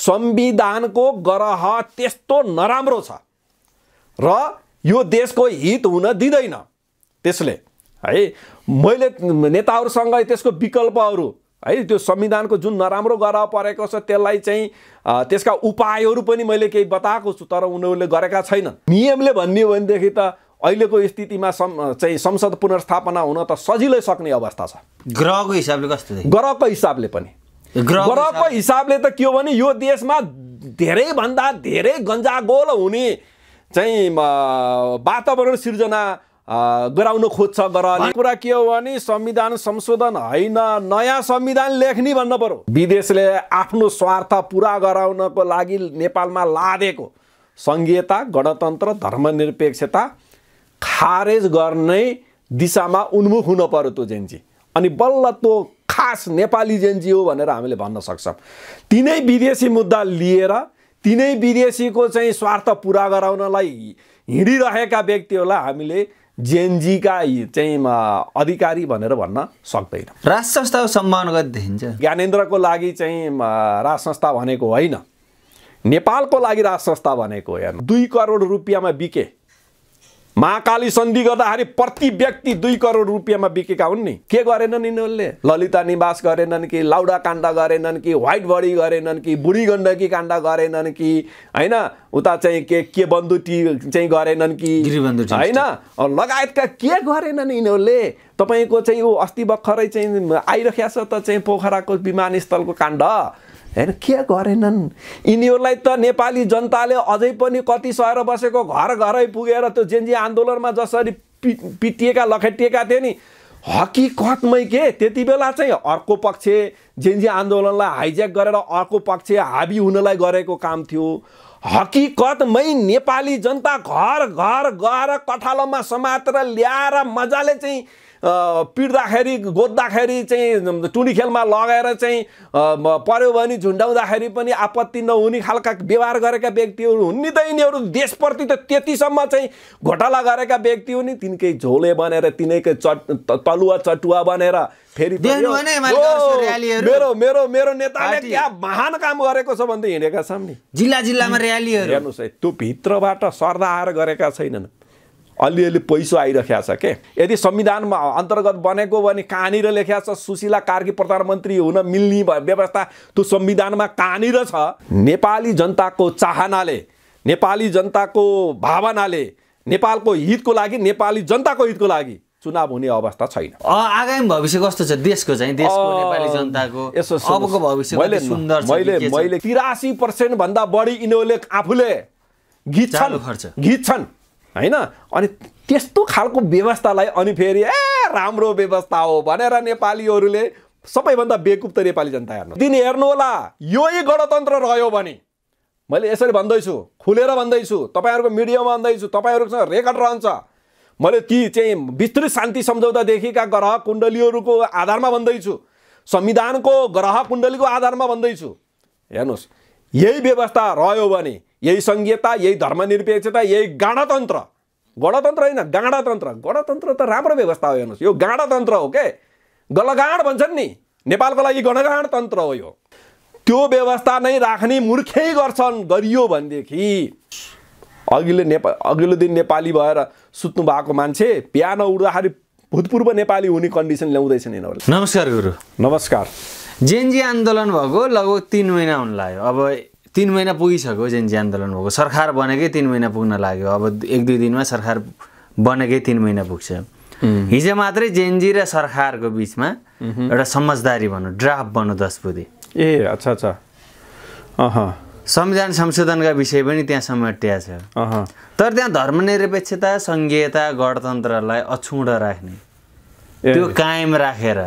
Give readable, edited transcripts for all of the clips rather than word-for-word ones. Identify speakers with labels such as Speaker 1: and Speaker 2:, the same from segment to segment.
Speaker 1: संविधानको ग्रह त्यस्तो नराम्रो छ र यो देशको हित हुन दिँदैन। त्यसले है मैले नेताहरूसँग त्यसको विकल्पहरू है त्यो संविधानको जुन नराम्रो ग्रह परेको छ त्यसलाई चाहिँ त्यसका उपायहरू पनि मैले केही बताएको छु, तर उनीहरूले गरेका छैनन्। नियमले भन्ने हो भनेदेखि त अहिलेको स्थितिमा चाहिँ संसद पुनर्स्थापना हुन त सजिलै सक्ने अवस्था छ।
Speaker 2: ग्रहको हिसाबले कस्तो देख्छ?
Speaker 1: ग्रहको हिसाबले पनि ग्रहको हिसाबले त के हो भने यो देशमा धेरैभन्दा धेरै गन्जागोल हुने चाहिँ वातावरण सिर्जना गराउन खोज्छ ग्रहले। कुरा के हो भने संविधान संशोधन होइन, नयाँ संविधान लेख्ने भन्न पर्यो। विदेशले आफ्नो स्वार्थ पुरा गराउनको लागि नेपालमा लादेको संघीयता, गणतन्त्र, धर्मनिरपेक्षता खारेज गर्ने दिशामा उन्मुख हुन पर्यो त्यो जेन्जी। अनि बल्ल त्यो खास नेपाली जेन्जी हो भनेर हामीले भन्न सक्छौँ। तिनै विदेशी मुद्दा लिएर तिनै विदेशीको चाहिँ स्वार्थ पुरा गराउनलाई हिँडिरहेका व्यक्तिहरूलाई हामीले जेनजीका चाहिँ अधिकारी भनेर भन्न सक्दैन।
Speaker 2: राज संस्थाको सम्भावना कति देखिन्छ?
Speaker 1: ज्ञानेन्द्रको लागि चाहिँ राज संस्था भनेको होइन, नेपालको लागि राज संस्था भनेको हेर्नु 2 करोड रुपियाँमा बिके। महाकाली सन्धि गर्दाखेरि प्रति व्यक्ति 2 करोड रुपियाँमा बिकेका हुन् नि। के गरेनन् यिनीहरूले? ललिता निवास गरेनन् कि, लाउडा काण्ड गरेनन् कि, व्हाइट बडी गरेनन् कि, बुढी गण्डकी काण्ड गरेनन् कि, होइन उता चाहिँ के बन्दुटी चाहिँ गरेनन् कि, होइन लगायतका के गरेनन् यिनीहरूले? तपाईँको चाहिँ यो अस्ति भर्खरै चाहिँ आइरहेको छ त चाहिँ पोखराको विमानस्थलको काण्ड, हैन के गरेनन् यिनीहरूलाई त नेपाली जनताले अझै पनि कति सहेर बसेको घर घरै पुगेर त्यो जेन्जी आन्दोलनमा जसरी पिटिएका लखेटिएका थिए नि, हकीकतमै के त्यति बेला चाहिँ अर्को पक्ष जेन्जी आन्दोलनलाई हाइज्याक गरेर अर्को पक्ष हाबी हुनलाई गरेको काम थियो। हकीकतमै नेपाली जनता घर घर गएर कठालोमा समातेर ल्याएर मजाले चाहिँ पिट्दाखेरि गोद्दाखेरि चाहिँ टुनी खेलमा लगेर चाहिँ पर्यो भने झुन्डाउँदाखेरि पनि आपत्ति नहुने खालका व्यवहार गरेका व्यक्तिहरू हुन् नि त यिनीहरू। देशप्रति त त्यतिसम्म चाहिँ घोटाला गरेका व्यक्ति हुन् नि, तिनकै झोले बनेर तिनैकै तलुवा चटुवा बनेर फेरि मेरो मेरो मेरो नेताले क्या महान काम गरेको छ भन्दै हिँडेका छन् नि।
Speaker 2: जिल्ला जिल्लामा र्यालीहरू
Speaker 1: हेर्नुहोस् है, त्यो भित्रबाट सर्दा आएर गरेका छैनन्, अलिअलि पैसो आइरहेको छ के। यदि संविधानमा अन्तर्गत बनेको भने कहाँनिर लेखेको छ सुशीला कार्की प्रधानमन्त्री हुन मिल्ने व्यवस्था त्यो संविधानमा कहाँनिर छ? नेपाली जनताको चाहनाले, नेपाली जनताको भावनाले, नेपालको हितको लागि, नेपाली जनताको हितको लागि चुनाव हुने अवस्था छैन।
Speaker 2: आगामी भविष्य कस्तो छ देशको चाहिँ? देशको नेपाली जनताको अबको भविष्य कति सुन्दर छ?
Speaker 1: मैले 83% भन्दा बढी यिनीहरूले आफूले घिच्छन् हैन। अनि त्यस्तो खालको व्यवस्थालाई अनि फेरि राम्रो व्यवस्था हो भनेर नेपालीहरूले सबैभन्दा बेकुब त नेपाली जनता हेर्नु दिन हेर्नु होला। यही गणतन्त्र रह्यो भने, मैले यसरी भन्दैछु, खुलेर भन्दैछु, तपाईँहरूको मिडियामा भन्दैछु, तपाईँहरूसँग रेकर्ड रहन्छ, मैले ती चाहिँ विस्तृत शान्ति सम्झौतादेखिका ग्रह कुण्डलीहरूको आधारमा भन्दैछु, संविधानको ग्रह कुण्डलीको आधारमा भन्दैछु। हेर्नुहोस् यही व्यवस्था रह्यो भने, यही संघीयता, यही धर्मनिरपेक्षता, यही गणतन्त्र, गणतन्त्र होइन गणतन्त्र, गणतन्त्र त राम्रो व्यवस्था हो। हेर्नुहोस् यो गणतन्त्र हो के, गलगाड भन्छन् नि, नेपालको लागि गणतन्त्र हो यो। त्यो व्यवस्था नै राख्ने मूर्खै गर्छन्, गरियो भनेदेखि अघिल्लो दिन नेपाली भएर सुत्नु भएको मान्छे बिहान उड्दाखेरि भूतपूर्व नेपाली हुने कन्डिसन ल्याउँदैछन् यिनीहरूले।
Speaker 2: नमस्कार गुरु।
Speaker 1: नमस्कार।
Speaker 2: जेनजी आन्दोलन भएको लगभग 3 महिना हुन लाग्यो। अब 3 महिना पुगिसक्यो जेनजी आन्दोलन भएको, सरकार बनेकै 3 महिना पुग्न लाग्यो। अब 1-2 दिनमा सरकार बनेकै 3 महिना पुग्छ। हिजो मात्रै जेनजी र सरकारको बिचमा एउटा समझदारी भनौँ, ड्राफ्ट बन्यो 10 बुँदे।
Speaker 1: ए अच्छा अच्छा।
Speaker 2: संविधान संशोधनका विषय पनि त्यहाँ समेटिया छ। तर त्यहाँ धर्मनिरपेक्षता, संघीयता, गणतन्त्रलाई अछुँड राख्ने, त्यो कायम राखेर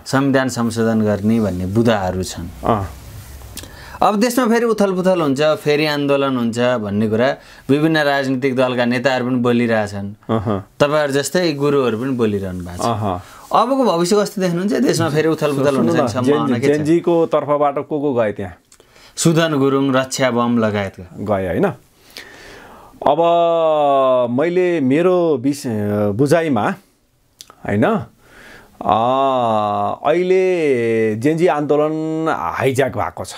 Speaker 2: संविधान संशोधन गर्ने भन्ने बुदाहरू छन्। अब देशमा फेरि उथलपुथल हुन्छ, फेरि आन्दोलन हुन्छ भन्ने कुरा विभिन्न राजनीतिक दलका नेताहरू पनि बोलिरहेछन्। तपाईँहरू जस्तै गुरुहरू पनि बोलिरहनु भएको छ। अबको भविष्य कस्तो देख्नुहुन्छ? देशमा फेरि उथलपुथल हुन्छ सम्भावना के छ?
Speaker 1: जेनजीको तर्फबाट को गए त्यहाँ?
Speaker 2: सुदन गुरुङ, रक्षा बम लगायतका
Speaker 1: गए होइन। अब मैले मेरो बुझाइमा होइन अहिले जेनजी आन्दोलन हाइज्याक भएको छ।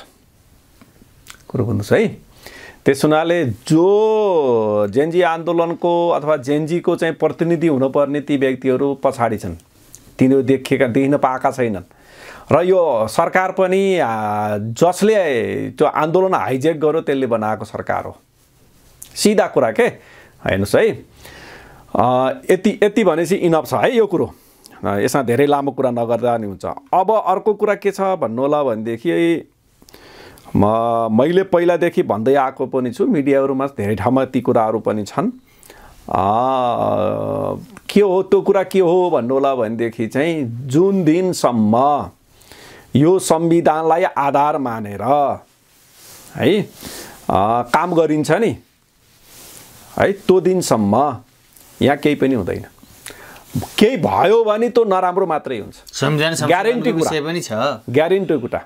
Speaker 1: कुरो बुझ्नुहोस् है। त्यस हुनाले जो जेनजी आन्दोलनको अथवा जेनजीको चाहिँ प्रतिनिधि हुनुपर्ने ती व्यक्तिहरू पछाडि छन्, तिनीहरू देखिन पाएका छैनन्। र यो सरकार पनि जसले त्यो आन्दोलन हाइजेक गर्यो त्यसले बनाएको सरकार हो, सिधा कुरा के। हेर्नुहोस् है, यति भनेपछि इनफ छ है यो कुरो, यसमा धेरै लामो कुरा नगर्दा नि हुन्छ। अब अर्को कुरा के छ भन्नु होला भनेदेखि मैले पहिलादेखि भन्दै आएको पनि छु, मिडियाहरूमा धेरै ठाउँमा ती कुराहरू पनि छन्। के हो त्यो कुरा, के हो भन्नु होला भनेदेखि चाहिँ जुन दिनसम्म यो संविधानलाई आधार मानेर है काम गरिन्छ नि है, त्यो दिनसम्म यहाँ केही पनि हुँदैन। केही भयो भने त्यो नराम्रो मात्रै हुन्छ, ग्यारेन्टी
Speaker 2: विषय पनि छ,
Speaker 1: ग्यारेन्टी कुरा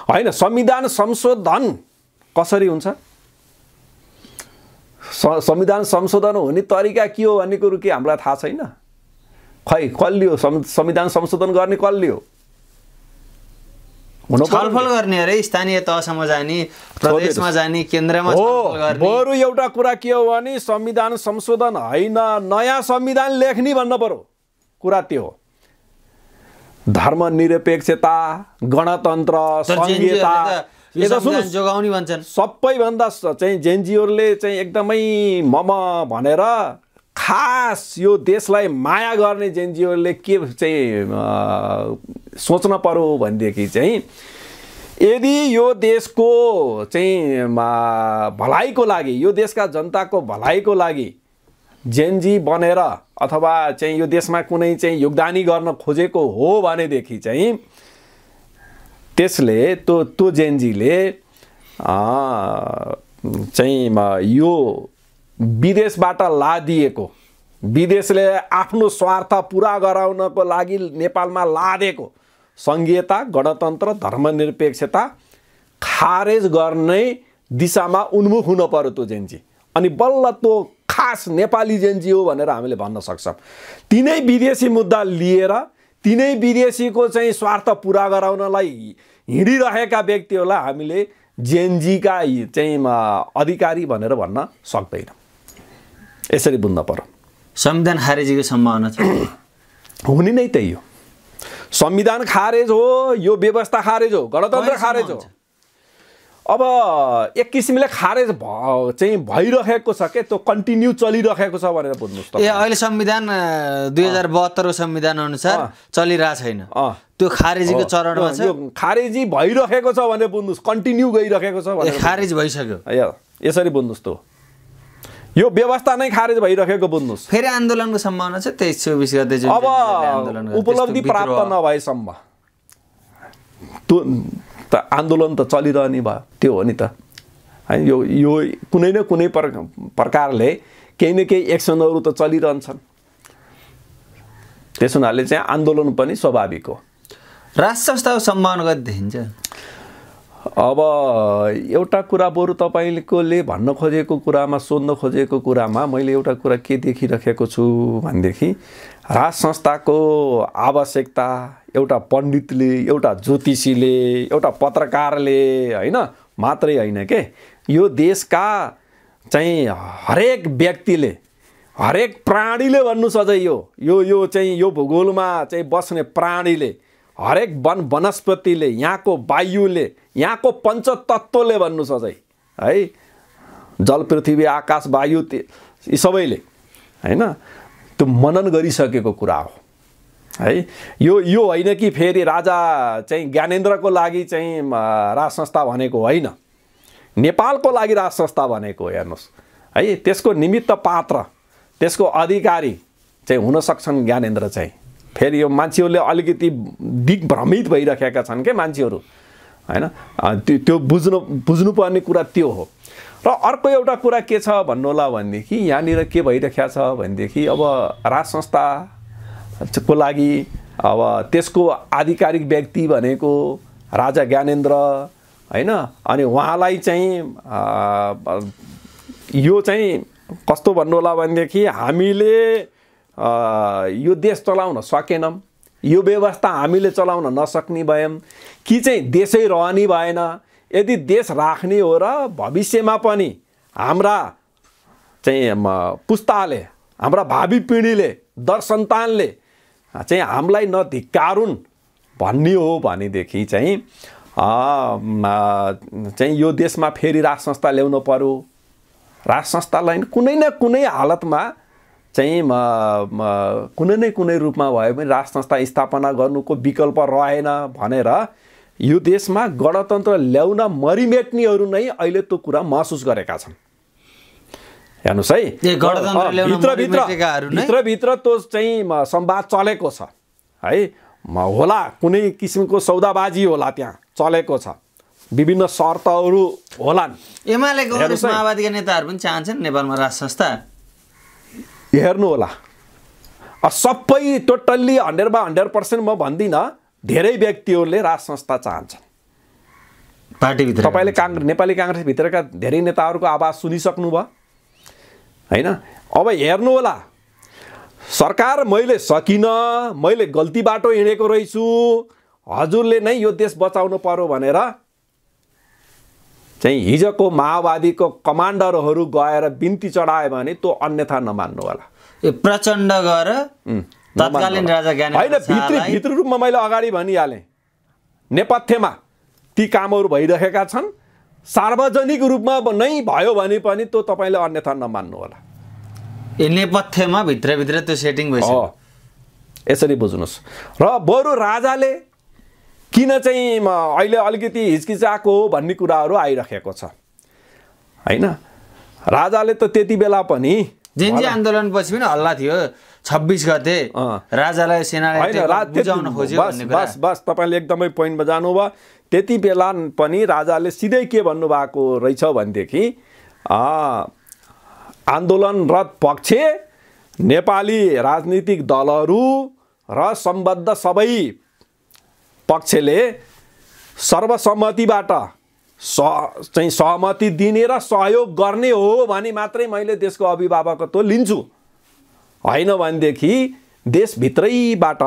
Speaker 1: होइन। संविधान संशोधन कसरी हुन्छ, संविधान संशोधन हुने तरिका के हो भन्ने कुरो के हामीलाई थाहा छैन। खै कसले हो संविधान संशोधन गर्ने, कसले हो?
Speaker 2: छलफल गर्ने अरे, स्थानीय तहसम्म जाने, प्रदेशमा जाने, केन्द्रमा छलफल गर्ने।
Speaker 1: बरु एउटा कुरा के हो भने संविधान संशोधन होइन, नयाँ संविधान लेख्ने भन्नु पर्यो, कुरा त्यो हो। धर्मनिरपेक्षता, गणतन्त्र, संघीयता
Speaker 2: जोगाउने भन्छन्।
Speaker 1: सबैभन्दा चाहिँ जेनजीहरूले चाहिँ एकदमै मम भनेर खास यो देशलाई माया गर्ने जेनजीहरूले के चाहिँ सोच्न पर्यो भनेदेखि चाहिँ यदि यो देशको चाहिँ भलाइको लागि, यो देशका जनताको भलाइको लागि जेनजी बनेर अथवा चाहिँ यो देशमा कुनै चाहिँ योगदानी गर्न खोजेको हो भनेदेखि चाहिँ त्यसले त्यो जेनजीले चाहिँ यो विदेशबाट लादिएको, विदेशले आफ्नो स्वार्थ पुरा गराउनको लागि नेपालमा लादेको संघीयता, गणतन्त्र, धर्मनिरपेक्षता खारेज गर्ने दिशामा उन्मुख हुन पर्यो त्यो जेनजी। अनि बल्ल त्यो खास नेपाली जेनजी हो भनेर हामीले भन्न सक्छौँ। तिनै विदेशी मुद्दा लिएर तिनै विदेशीको चाहिँ स्वार्थ पुरा गराउनलाई हिँडिरहेका व्यक्तिहरूलाई हामीले जेनजीका चाहिँ अधिकारी भनेर भन्न सक्दैन। यसरी बुझ्न पर्यो।
Speaker 2: संविधान खारेजीको सम्भावना छ,
Speaker 1: हुने नै त्यही हो। संविधान खारेज हो, यो व्यवस्था खारेज हो, गणतन्त्र खारेज हो। अब एक किसिमले खारेज चाहिँ भइरहेको छ के, त्यो कन्टिन्यू चलिरहेको छ भनेर बुझ्नुहोस् त।
Speaker 2: अहिले संविधान 2072 संविधान अनुसार चलिरहेको छैन, त्यो खारेजीको चरणमा छ।
Speaker 1: यो खारेजी भइरहेको छ भनेर बुझ्नुहोस्, कन्टिन्यू गइरहेको छ भनेर
Speaker 2: खारेज भइसक्यो,
Speaker 1: यसरी बुझ्नुहोस्। त यो व्यवस्था नै खारेज भइरहेको बुझ्नुहोस्।
Speaker 2: फेरि आन्दोलनको सम्भावना छ 23-24 गते जुन
Speaker 1: अब उपलब्धि प्राप्त नभएसम्म त आन्दोलन त चलिरहने भयो, त्यो हो नि त है। यो कुनै न कुनै प्रकारले केही न केही एक्सनहरू त चलिरहन्छन्। त्यस हुनाले चाहिँ आन्दोलन पनि स्वाभाविक हो।
Speaker 2: राष्ट्र संस्थाको सम्भावना कति देखिन्छ?
Speaker 1: अब एउटा कुरा बरु तपाईँले भन्न खोजेको कुरामा, सोध्न खोजेको कुरामा मैले एउटा कुरा के देखिरहेको छु भनेदेखि राज संस्थाको आवश्यकता एउटा पण्डितले, एउटा ज्योतिषीले, एउटा पत्रकारले होइन मात्रै होइन के, यो देशका चाहिँ हरेक व्यक्तिले, हरेक प्राणीले भन्नु सधैँ यो चाहिँ यो भूगोलमा चाहिँ बस्ने प्राणीले, हरेक वनस्पतिले, यहाँको वायुले, यहाँको पञ्चतत्त्वले भन्नु सधैँ है, जल, पृथ्वी, आकाश, वायु यी सबैले होइन त्यो मनन गरिसकेको कुरा हो है। यो होइन कि फेरि राजा चाहिँ ज्ञानेन्द्रको लागि चाहिँ राज संस्था भनेको होइन, नेपालको लागि राज संस्था भनेको हेर्नुहोस् है। त्यसको निमित्त पात्र, त्यसको अधिकारी चाहिँ हुन सक्छन् ज्ञानेन्द्र चाहिँ। फेरि यो मान्छेहरूले अलिकति दिग्भ्रमित भइरहेका छन् के मान्छेहरू होइन, त्यो बुझ्नुपर्ने कुरा त्यो हो। र अर्को एउटा कुरा के छ भन्नु होला भनेदेखि यहाँनिर के भइरहेको छ भनेदेखि अब राज संस्थाको लागि अब त्यसको आधिकारिक व्यक्ति भनेको राजा ज्ञानेन्द्र होइन। अनि उहाँलाई चाहिँ यो चाहिँ कस्तो भन्नु होला भनेदेखि हामीले यो देश चलाउन सकेनौँ, यो व्यवस्था हामीले चलाउन नसक्ने भयौँ कि चाहिँ देशै रहने भएन, यदि देश राख्ने हो र भविष्यमा पनि हाम्रा चाहिँ पुस्ताले, हाम्रा भावी पिँढीले, दर सन्तानले चाहिँ हामीलाई नधिक्कारुन् भन्ने हो भनेदेखि चाहिँ यो देशमा फेरि राज संस्था ल्याउनु पर्यो। राज संस्थालाई कुनै न कुनै हालतमा चाहिँ कुनै न कुनै रूपमा भए पनि राज संस्था स्थापना गर्नुको विकल्प रहेन भनेर यो देशमा गणतन्त्र ल्याउन मरिमेट्नेहरू नै अहिले त्यो कुरा महसुस गरेका छन्। हेर्नुहोस् है, भित्रभित्र त्यो चाहिँ संवाद चलेको छ है। होला कुनै किसिमको सौदाबाजी होला, त्यहाँ चलेको छ, विभिन्न शर्तहरू होलान्।
Speaker 2: एमालेको माओवादीका नेताहरू पनि चाहन्छन् नेपालमा राज संस्था।
Speaker 1: हेर्नु होला, सबै टोटल्ली 100% म भन्दिनँ, धेरै व्यक्तिहरूले राज संस्था चाहन्छन्
Speaker 2: पार्टीभित्र।
Speaker 1: तपाईँले नेपाली काङ्ग्रेसभित्रका धेरै नेताहरूको आवाज सुनिसक्नुभयो होइन। अब हेर्नु होला, सरकार मैले सकिनँ, मैले गल्ती बाटो हिँडेको रहेछु, हजुरले नै यो देश बचाउनु पर्यो भनेर चाहिँ हिजोको माओवादीको कमान्डरहरू गएर बिन्ती चढायो भने त्यो अन्यथा नमान्नु होला।
Speaker 2: प्रचण्ड गएर तत्कालीन राजा
Speaker 1: होइन, भित्री रूपमा मैले अगाडि भनिहालेँ, नेपथ्यमा ती कामहरू भइरहेका छन्। सार्वजनिक रूपमा नै भयो भने पनि त्यो तपाईँले अन्यथा नमान्नु होला।
Speaker 2: नेपथ्यमा भित्रभित्र त्यो सेटिङ भइसक्यो,
Speaker 1: यसरी बुझ्नुहोस्। र बरु राजाले किन चाहिँ अहिले अलिकति हिचकिचाएको हो भन्ने कुराहरू आइरहेको छ होइन। राजाले त त्यति बेला पनि
Speaker 2: जेन्जी आन्दोलनपछि पनि हल्ला थियो 26 गते राजालाई सेनाले बुझाउन खोज्यो भन्ने कुरा।
Speaker 1: बस तपाईँले एकदमै पोइन्टमा जानुभयो। त्यति बेला पनि राजाले सिधै के भन्नुभएको रहेछ भनेदेखि आन्दोलनरत पक्ष, नेपाली राजनीतिक दलहरू र सम्बद्ध सबै पक्षले सर्वसम्मतिबाट चाहिँ सहमति दिने र सहयोग गर्ने हो भने मात्रै मैले देशको अभिभावकत्व लिन्छु, होइन भनेदेखि देशभित्रैबाट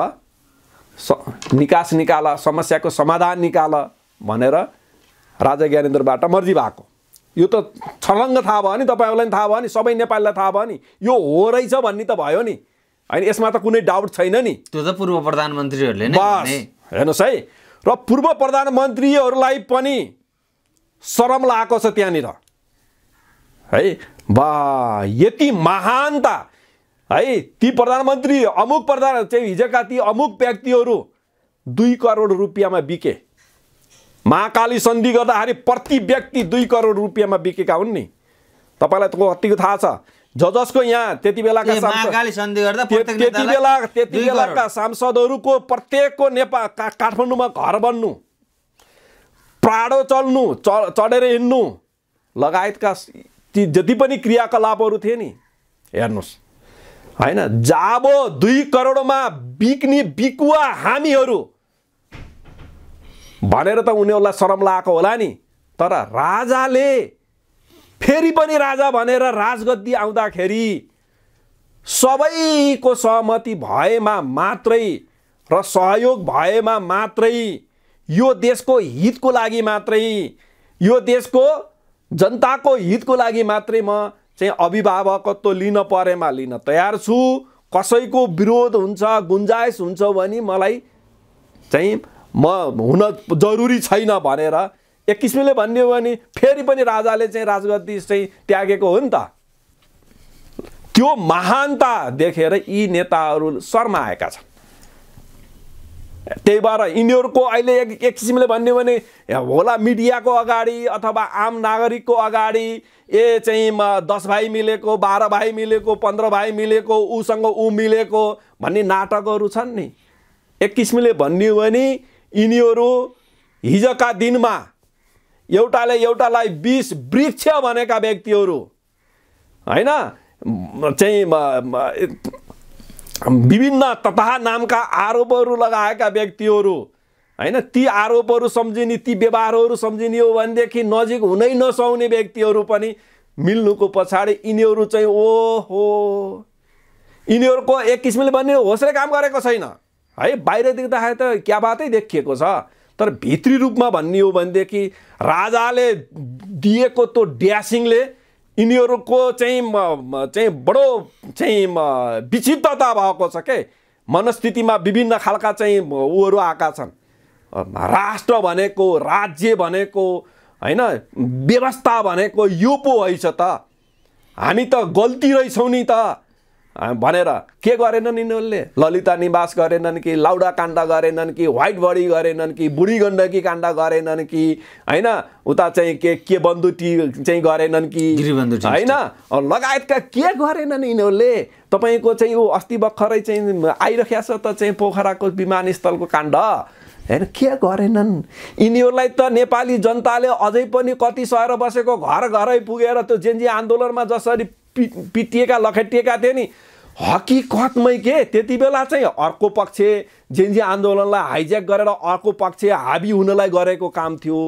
Speaker 1: निकास निकाल, समस्याको समाधान निकाल भनेर राजा ज्ञानेन्द्रबाट मर्जी भएको। यो त छलङ्ग थाहा भयो नि, तपाईँहरूलाई थाहा भयो नि, सबै नेपालीलाई थाहा भयो नि, यो हो रहेछ भन्ने त भयो नि होइन। यसमा त कुनै डाउट छैन नि।
Speaker 2: त्यो त पूर्व प्रधानमन्त्रीहरूले नै
Speaker 1: बस हेर्नुहोस् है, र पूर्व प्रधानमन्त्रीहरूलाई पनि शरम लागेको छ त्यहाँनिर है। बा यति महानता है, ती प्रधानमन्त्री अमुक प्रधान चाहिँ हिजोका ती अमुक व्यक्तिहरू 2 करोड रुपियाँमा बिके। महाकाली सन्धि गर्दाखेरि प्रति व्यक्ति 2 करोड रुपियाँमा बिकेका हुन् नि। तपाईँलाई त कतिको थाहा छ? जसको यहाँ त्यति बेलाका सांसदहरूको प्रत्येकको नेपाल काठमाडौँमा घर बन्नु, प्राडो चल्नु, चढेर हिँड्नु लगायतका जति पनि क्रियाकलापहरू थिए नि, हेर्नुहोस् होइन। जाबो 2 करोडमा बिक्ने बिकुवा हामीहरू भनेर त उनीहरूलाई शरम लागेको होला नि। तर राजाले फेरि पनि राजा भनेर राजगद्दी आउँदाखेरि सबैको सहमति भएमा मात्रै र सहयोग भएमा मात्रै, यो देशको हितको लागि मात्रै, यो देशको जनताको हितको लागि मात्रै म चाहिँ अभिभावकत्व लिन परेमा लिन तयार छु। कसैको विरोध हुन्छ, गुन्जाइस हुन्छ भने मलाई चाहिँ म हुन जरुरी छैन भनेर एक किसिमले भन्यो भने फेरि पनि राजाले चाहिँ राजगद्दी चाहिँ त्यागेको हो नि त। त्यो महानता देखेर यी नेताहरू शर्माएका छन्। त्यही भएर यिनीहरूको अहिले एक किसिमले भन्यो भने होला मिडियाको अगाडि अथवा आम नागरिकको अगाडि चाहिँ 10 भाइ मिलेको, 12 भाइ मिलेको, 15 भाइ मिलेको, उसँग ऊ मिलेको भन्ने नाटकहरू छन् नि। एक किसिमले भन्यो भने यिनीहरू हिजोका दिनमा एउटाले एउटालाई 20 वृक्ष भनेका व्यक्तिहरू होइन, चाहिँ विभिन्न तथा नामका आरोपहरू लगाएका व्यक्तिहरू होइन, ती आरोपहरू सम्झिने, ती व्यवहारहरू सम्झिने हो भनेदेखि नजिक हुनै नसक्ने व्यक्तिहरू पनि मिल्नुको पछाडि यिनीहरू चाहिँ ओहो, यिनीहरूको एक किसिमले भन्ने होसले काम गरेको छैन है। बाहिर देख्दाखेरि त क्या बातै देखिएको छ, तर भित्री रूपमा भन्ने हो भनेदेखि राजाले दिएको त्यो ड्यासिङले यिनीहरूको चाहिँ बडो चाहिँ विचित्रता भएको छ के मनस्थितिमा विभिन्न खालका चाहिँ उहरू आएका छन्। राष्ट्र भनेको राज्य भनेको हैन व्यवस्था भनेको यो पो हैछ त हामी त गल्ती रहेछौँ नि त भनेर के गरेनन् यिनीहरूले ललिता निवास गरेनन् कि लाउडा काण्ड गरेनन् कि व्हाइट बडी गरेनन् कि बुढी गण्डकी काण्ड गरेनन् कि हैन उता चाहिँ के बन्दुटी चाहिँ गरेनन् कि हैन लगायतका के गरेनन् यिनीहरूले। तपाईको चाहिँ ऊ अस्ति भर्खरै चाहिँ आइरहेको छ त चाहिँ पोखराको विमानस्थलको काण्ड हैन के गरेनन् यिनीहरूलाई त नेपाली जनताले अझै पनि कति सहर बसेको घर घरै पुगेर त्यो जेन्जी आन्दोलनमा जसरी पिटिएका लखेटिएका थिए नि हकीकतमै के त्यति बेला चाहिँ अर्को पक्ष जेन्जी आन्दोलनलाई हाइज्याक गरेर अर्को पक्ष हाबी हुनलाई गरेको काम थियो।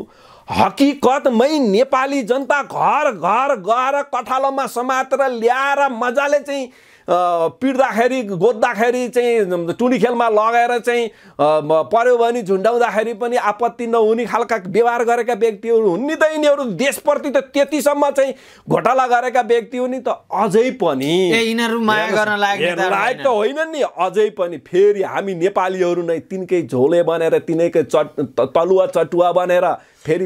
Speaker 1: हकीकतमै नेपाली जनता घर घर गएर कठालोमा समातेर ल्याएर मजाले चाहिँ पिट्दाखेरि गोद्दाखेरि चाहिँ टुडी खेलमा लगेर चाहिँ पर्यो भने झुन्डाउँदाखेरि पनि आपत्ति नहुने खालका व्यवहार गरेका व्यक्तिहरू हुन् नि त यिनीहरू। देशप्रति त त्यतिसम्म चाहिँ घोटाला गरेका व्यक्ति हुन् नि त अझै पनि
Speaker 2: यिनीहरू माया गर्न
Speaker 1: लायक त होइनन् नि अझै पनि फेरि हामी नेपालीहरू नै तिनकै झोले बनेर तिनैकै तलुवा चटुवा बनेर फेरि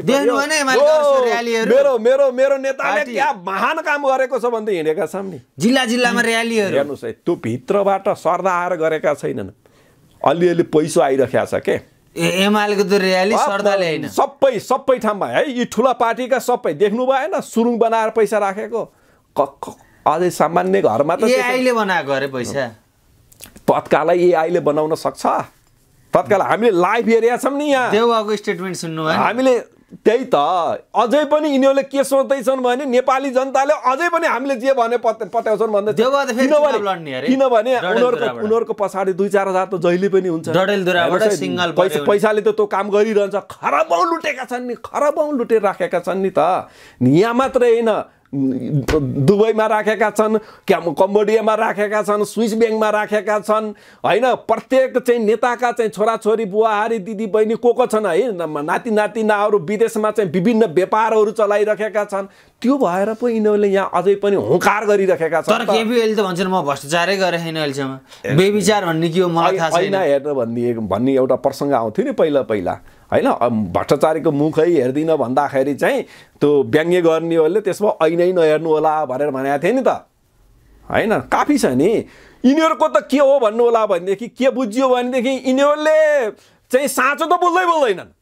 Speaker 1: मेरो नेताले क्या महान काम गरेको छ भन्दै हिँडेका छन् नि
Speaker 2: जिल्ला जिल्लामा र्यालीहरू
Speaker 1: हेर्नुस् है त्यो भित्रबाट सर्दा आएर गरेका छैनन् अलिअलि पैसा आइरहेको छ के
Speaker 2: एमालेको त र्याली सर्दाले हैन
Speaker 1: सबै ठाउँमा है यी ठुला पार्टीका सबै देख्नु भएन सुरुङ बनाएर पैसा राखेको अझै सामान्य घरमा त
Speaker 2: एआईले बनाएको अरे पैसा
Speaker 1: तत्कालै एआईले बनाउन सक्छ तत्काल हामीले लाइभ हेरेका छौँ नि यहाँ
Speaker 2: देउवाको स्टेटमेन्ट सुन्नु भयो
Speaker 1: हामीले त्यही त अझै पनि यिनीहरूले के सोच्दैछन् भने नेपाली जनताले अझै पनि हामीले जे भने पत्याउँछन् भन्दै किनभने उनीहरूको पछाडि 2-4 हजार त जहिले पनि हुन्छ पैसाले त त्यो काम गरिरहन्छ खरबौँ लुटेका छन् नि खरबौँ लुटेर राखेका छन् नि त यहाँ मात्रै होइन दुबईमा राखेका छन् कम्बोडियामा राखेका छन् स्विस ब्याङ्कमा राखेका छन् हैन प्रत्येक चाहिँ नेताका चाहिँ छोराछोरी बुवाहारी दिदी बहिनी को छन् है नाति नातिनाहरू विदेशमा चाहिँ विभिन्न व्यापारहरू चलाइरहेका छन् त्यो भएर पो यिनीहरूले यहाँ अझै पनि हुँकार गरिरहेका छन्।
Speaker 2: तर केपीएल त भन्छन् म भ्रष्टाचारै गरे छैन अहिलेसम्म बेविचार भन्ने के हो मलाई थाहा छैन
Speaker 1: हेर्न भन्ने एउटा प्रसङ्ग आउँथ्यो नि पहिला हैन भ्रष्टाचारीको मुखै हेर्दिन भन्दाखेरि चाहिँ त्यो व्यङ्ग्य गर्नेहरूले त्यसमा ऐनै नहेर्नु होला भनेर भनेको थिए नि त हैन काफी छ नि यिनीहरूको त के हो भन्नु होला भनेदेखि के बुझ्यो भनेदेखि यिनीहरूले चाहिँ साँचो त बोल्दैनन्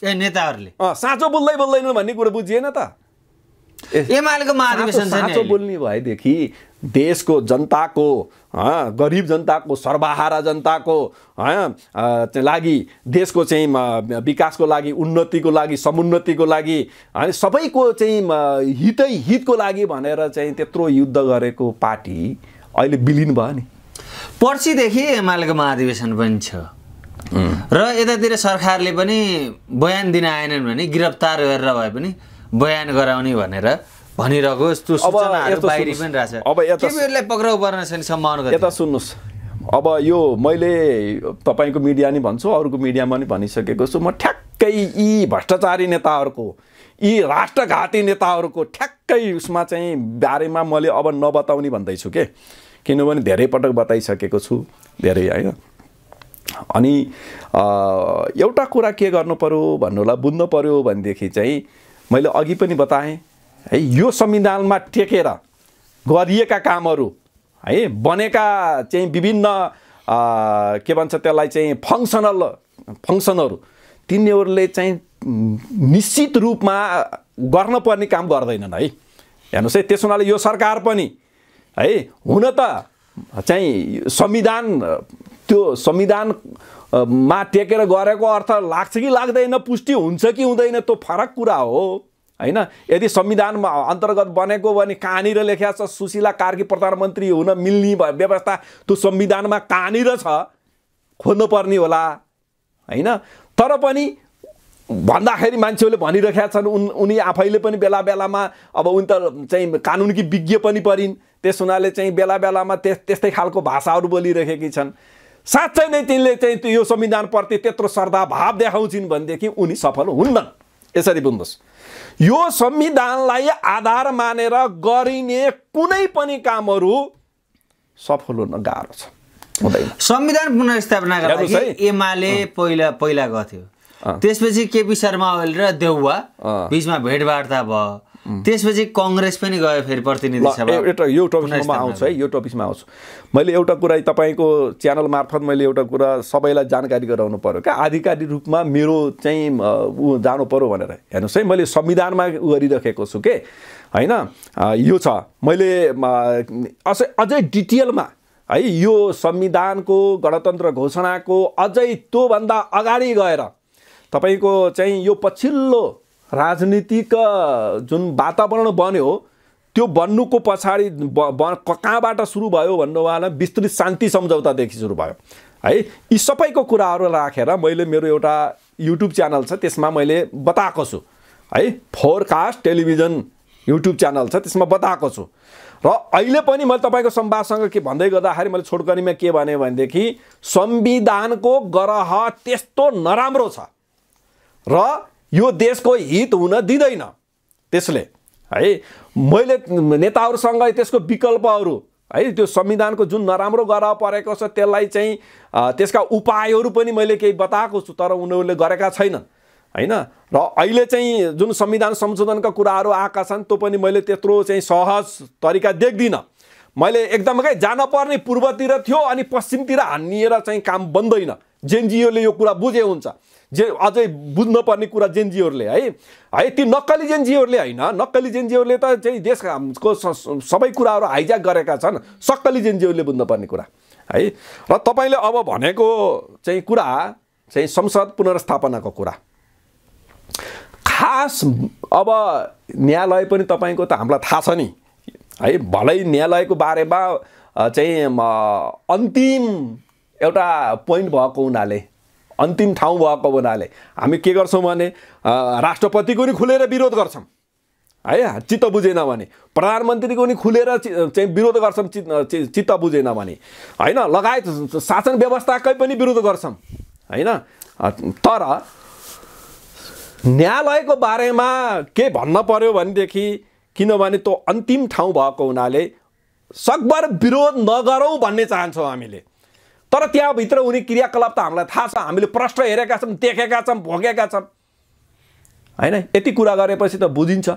Speaker 2: ए नेताहरूले
Speaker 1: साँचो बोल्दैनन् भन्ने कुरो बुझिएन त
Speaker 2: एमालेको महाधिवेशन
Speaker 1: साँचो बोल्ने भएदेखि देशको जनताको गरिब जनताको सर्वहारा जनताको लागि देशको चाहिँ विकासको लागि उन्नतिको लागि समुन्नतिको लागि अनि सबैको चाहिँ हितको लागि भनेर चाहिँ त्यत्रो युद्ध गरेको पार्टी अहिले विलिन भयो नि।
Speaker 2: पर्सिदेखि एमालेको महाधिवेशन पनि छ र यतातिर सरकारले पनि बयान दिन आएनन् भने गिरफ्तार गरेर भए पनि बयान गराउने भनेर भनिरहेको यस्तो सूचनाहरू बाहिरी पनि रहेछ।
Speaker 1: अब
Speaker 2: केपीएललाई पक्राउ पर्न सक्ने सम्भावना
Speaker 1: यता सुन्नुहोस् अब यो मैले तपाईँको मिडिया नि भन्छु अरूको मिडियामा पनि भनिसकेको छु म ठ्याक्कै यी भ्रष्टाचारी नेताहरूको यी राष्ट्रघाती नेताहरूको ठ्याक्कै उसमा चाहिँ बारेमा मैले अब नबताउने भन्दैछु के किनभने धेरै पटक बताइसकेको छु धेरै होइन। अनि एउटा कुरा के गर्नु पर्यो भन्नुलाई बुझ्नु पर्यो भनेदेखि चाहिँ मैले अघि पनि बताएँ है यो संविधानमा टेकेर गरिएका कामहरू है बनेका चाहिँ विभिन्न के भन्छ त्यसलाई चाहिँ फङ्सनहरू तिनीहरूले चाहिँ निश्चित रूपमा गर्नुपर्ने काम गर्दैनन् है। हेर्नुहोस् है त्यस हुनाले यो सरकार पनि है हुन त चाहिँ त्यो संविधानमा टेकेर गरेको अर्थ लाग्छ कि लाग्दैन पुष्टि हुन्छ कि हुँदैन त्यो फरक कुरा हो हैन। यदि संविधानमा अन्तर्गत बनेको भने कहाँनिर लेखेको छ सुशीला कार्की प्रधानमन्त्री हुन मिल्ने व्यवस्था त्यो संविधानमा कहाँनिर छ खोज्नु पर्ने होला हैन। तर पनि भन्दाखेरि मान्छेहरूले भनिरहेका छन् उनी आफैले पनि बेला बेलामा अब उनी त चाहिँ कानुनकी विज्ञ पनि परिन् त्यस हुनाले चाहिँ बेला बेलामा त्यस्तै खालको भाषाहरू बोलिरहेकी छन्। साँच्चै नै तिनले चाहिँ यो संविधानप्रति त्यत्रो श्रद्धा भाव देखाउँछिन् भनेदेखि उनी सफल हुन्नन्। यसरी बुझ्नुहोस्, यो संविधानलाई आधार मानेर गरिने कुनै पनि कामहरू सफल हुन गाह्रो छ, हुँदैन।
Speaker 2: संविधान पुनर्स्थापनाका लागि एमाले पहिला गएको थियो, त्यसपछि केपी शर्मा ओली र देउवा बीचमा भेटवार्ता भयो, त्यसपछि कांग्रेस पनि गयो फेरि प्रतिनिधि सभा।
Speaker 1: यो टपिकमा आउँछ है, यो टपिकमा आउँछु। मैले एउटा कुरा तपाईँको च्यानल मार्फत मैले एउटा कुरा सबैलाई जानकारी गराउनु पर्यो क्या, आधिकारिक रूपमा मेरो चाहिँ जानु पर्यो भनेर। हेर्नुहोस् है, मैले संविधानमा गरिराखेको छु के हैन, यो छ। मैले अझै डिटेलमा है यो संविधानको गणतन्त्र घोषणाको अझै त्योभन्दा अगाडि गएर तपाईँको चाहिँ यो पछिल्लो राजनीतिक जुन वातावरण बन्यो त्यो बन्नुको पछाडि कहाँबाट सुरु भयो भन्नुभएन, विस्तृत शान्ति सम्झौतादेखि सुरु भयो है। यी सबैको कुराहरू राखेर मैले मेरो एउटा युट्युब च्यानल छ, त्यसमा मैले बताएको छु है। फोरकास्ट टेलिभिजन युट्युब च्यानल छ, त्यसमा बताएको छु। र अहिले पनि मैले तपाईँको संवादसँग के भन्दै गर्दाखेरि मैले छोटकरीमा के भने भनेदेखि संविधानको ग्रह त्यस्तो नराम्रो छ र यो देशको हित हुन दिँदैन। त्यसले है मैले नेताहरूसँग त्यसको विकल्पहरू है, त्यो संविधानको जुन नराम्रो ग्रह परेको छ त्यसलाई चाहिँ त्यसका उपायहरू पनि मैले केही बताएको छु, तर उनीहरूले गरेका छैनन् हैन। र अहिले चाहिँ जुन संविधान संशोधनका कुराहरू आएका छन् त्यो पनि मैले त्यत्रो चाहिँ सहज तरिका देख्दिनँ। मैले एकदमै जानुपर्ने पूर्वतिर थियो अनि पश्चिमतिर हानिएर चाहिँ काम बन्दैन। जेनजीओले यो कुरा बुझे हुन्छ, अझै बुझ्न पर्ने कुरा जेनजीओहरूले है ती नक्कली जेनजीओहरूले होइन, नक्कली जेनजीओहरूले त चाहिँ देशको सबै कुराहरू हाइज्याक गरेका छन्, सक्कली जेनजीओहरूले बुझ्न पर्ने कुरा है। र तपाईँले अब भनेको चाहिँ कुरा चाहिँ संसद पुनर्स्थापनाको कुरा, खास अब न्यायालय पनि तपाईँको त हामीलाई थाहा छ नि है। भलै न्यायालयको बारेमा चाहिँ अन्तिम एउटा पोइन्ट भएको हुनाले, अन्तिम ठाउँ भएको हुनाले हामी के गर्छौँ भने राष्ट्रपतिको नि खुलेर विरोध गर्छौँ है, चित्त बुझेन भने। प्रधानमन्त्रीको नि खुलेर चाहिँ विरोध गर्छौँ चित्त बुझेन भने हैन, लगायत शासन व्यवस्थाकै पनि विरोध गर्छौँ हैन। तर न्यायालयको बारेमा के भन्न पर्यो भनेदेखि, किनभने त्यो अन्तिम ठाउँ भएको हुनाले सकभर विरोध नगरौँ भन्ने चाहन्छौँ हामीले। तर त्यहाँभित्र हुने क्रियाकलाप त हामीलाई थाहा छ, हामीले प्रश्न हेरेका छौँ, देखेका छौँ, भोगेका छौँ हैन। यति कुरा गरेपछि त बुझिन्छ,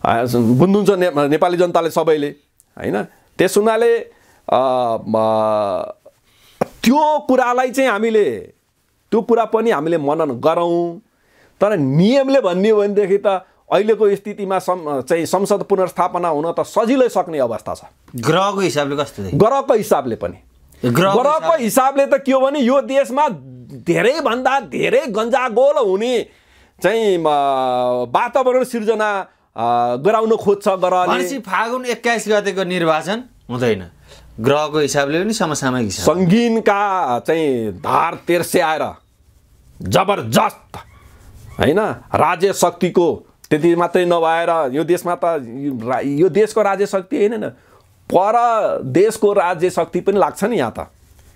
Speaker 1: बुझ्नुहुन्छ नेपाली जनताले सबैले हैन। त्यस हुनाले त्यो कुरालाई चाहिँ हामीले त्यो कुरा पनि हामीले मनन गरौँ। तर नियमले भन्ने हो भनेदेखि त अहिलेको स्थितिमा चाहिँ संसद पुनर्स्थापना हुन त सजिलै सक्ने अवस्था छ।
Speaker 2: ग्रहको हिसाबले कस्तो?
Speaker 1: ग्रहको हिसाबले पनि, ग्रहको हिसाबले त के हो भने यो देशमा धेरैभन्दा धेरै गन्जागोल हुने चाहिँ वातावरण सिर्जना गराउन खोज्छ ग्रहले।
Speaker 2: फागुन 21 गतेको निर्वाचन हुँदैन, ग्रहको हिसाबले पनि समसामयिक हिसाब
Speaker 1: सङ्गीनका चाहिँ धार तेर्स्याएर जबरजस्त हैन राज्य शक्तिको, त्यति मात्रै नभएर यो देशमा त यो देशको राज्य शक्ति होइन न, पर देशको राज्य शक्ति पनि लाग्छ नि यहाँ त,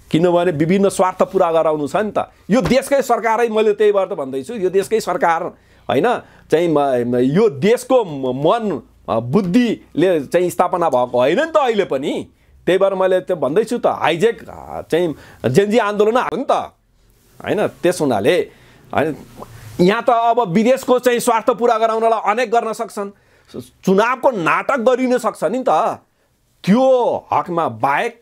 Speaker 1: किनभने विभिन्न स्वार्थ पुरा गराउनु छ नि त। यो देशकै सरकारै, मैले त्यही भएर त भन्दैछु, यो देशकै सरकार हैन चाहिँ यो देशको मन बुद्धिले चाहिँ स्थापना भएको होइन नि त अहिले पनि। त्यही भएर मैले त्यो भन्दैछु त, हाइजेक चाहिँ जेनजी आन्दोलन हो नि त हैन। त्यस हुनाले यहाँ त अब विदेशको चाहिँ स्वार्थ पुरा गराउनलाई अनेक गर्न सक्छन्, चुनावको नाटक गरिन सक्छ नि त। त्यो हकमा बाहेक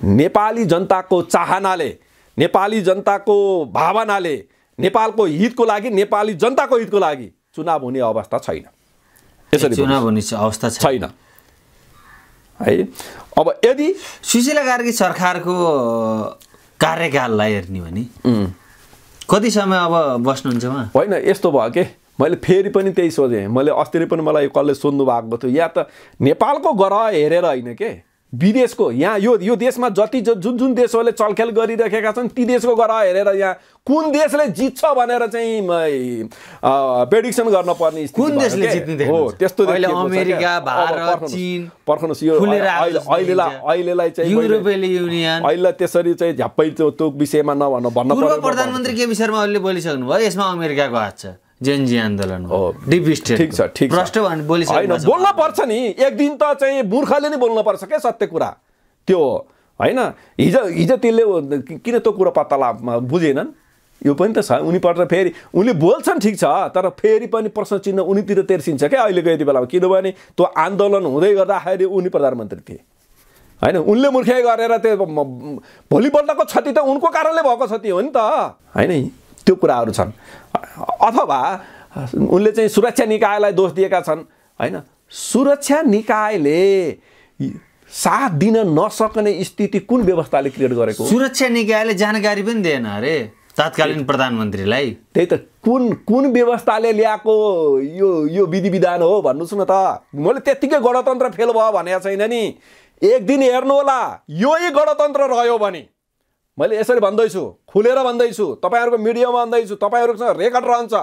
Speaker 1: नेपाली जनताको चाहनाले, नेपाली जनताको भावनाले, नेपालको हितको लागि, नेपाली जनताको हितको लागि चुनाव हुने अवस्था छैन। यसरी
Speaker 2: चुनाव हुने अवस्था
Speaker 1: छैन है। अब यदि
Speaker 2: सुशीला कार्की सरकारको कार्यकाललाई हेर्ने भने कति समय अब बस्नुहुन्छ उहाँ?
Speaker 1: होइन, यस्तो भयो के, मैले फेरि पनि त्यही सोधेँ। मैले अस्ति नै पनि मलाई कसले सोध्नु भएको थियो, या त नेपालको ग्रह हेरेर होइन के, विदेशको यहाँ यो देशमा जति जुन देशहरूले चलखेल गरिरहेका छन् ती देशको गएर हेरेर यहाँ कुन देशले जित्छ भनेर चाहिँ प्रेडिक्सन गर्न पर्ने स्थिति
Speaker 2: कुन देशले जित्ने
Speaker 1: हो त्यस्तो
Speaker 2: अहिले अमेरिका भारत चीन
Speaker 1: पर्खनुस् यो अहिलेलाई चाहिँ
Speaker 2: युरोपियन युनियन
Speaker 1: अहिले त्यसरी चाहिँ झ्याप्पै त्यो विषयमा भन्न
Speaker 2: पर्यो प्रधानमन्त्री के विषयमा अहिले बोलिसक्नु भयो यसमा अमेरिकाको हात छ जेनजी आन्दोलन हो डिप स्टेट
Speaker 1: ठीक छ
Speaker 2: भ्रष्ट भने बोलिसक्नु
Speaker 1: बोल्न पर्छ नि एक दिन त चाहिँ मूर्खले नै बोल्न पर्छ के सत्य कुरा त्यो हैन हिजो त्यसले किन त्यो कुरा पत्ता बुझेनन् यो पनि त छ उनीबाट फेरि उनले बोल्छन् ठिक छ तर फेरि पनि प्रश्न चिन्ह उनीतिर तेर्सिन्छ क्या अहिलेको यति बेलामा किनभने त्यो आन्दोलन हुँदै गर्दाखेरि उनी प्रधानमन्त्री थिए हैन उनले मूर्खाइ गरेर त्यो भोलिपल्टको क्षति त उनको कारणले भएको क्षति हो नि त हैन त्यो कुराहरू छन् अथवा उनले चाहिँ सुरक्षा निकायलाई दोष दिएका छन् हैन सुरक्षा निकायले साथ दिन नसक्ने स्थिति कुन व्यवस्थाले क्रिएट गरेको
Speaker 2: सुरक्षा निकायले जानकारी पनि दिएन अरे तत्कालीन प्रधानमन्त्रीलाई
Speaker 1: त्यही त कुन व्यवस्थाले ल्याएको यो विधि विधान हो भन्नुस् न त मैले त्यतिकै गणतन्त्र फेल भयो भनेको छैन नि एक दिन हेर्नु होला योही गणतन्त्र रह्यो भने मैले यसरी भन्दैछु खुलेर भन्दैछु तपाईहरुको मिडियामा भन्दैछु तपाईहरुसँग रेकर्ड रहन्छ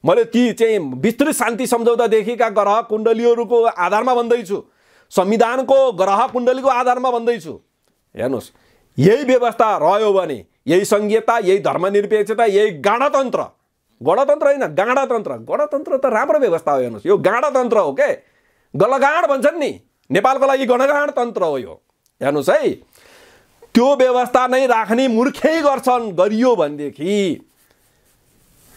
Speaker 1: मैले ती चाहिँ विस्तृत शान्ति सम्झौतादेखिका ग्रह कुण्डलीहरूको आधारमा भन्दैछु संविधानको ग्रह कुण्डलीको आधारमा भन्दैछु हेर्नुस् यही व्यवस्था रह्यो भने यही संघीयता यही धर्मनिरपेक्षता यही गणतन्त्र हैन गणतन्त्र त राम्रो व्यवस्था हो हेर्नुस् यो गणतन्त्र हो के गलगाड भन्छन् नि नेपालको लागि गणगाड तन्त्र हो यो हेर्नुस् है त्यो व्यवस्था नै राख्ने मूर्खै गरियो भनेदेखि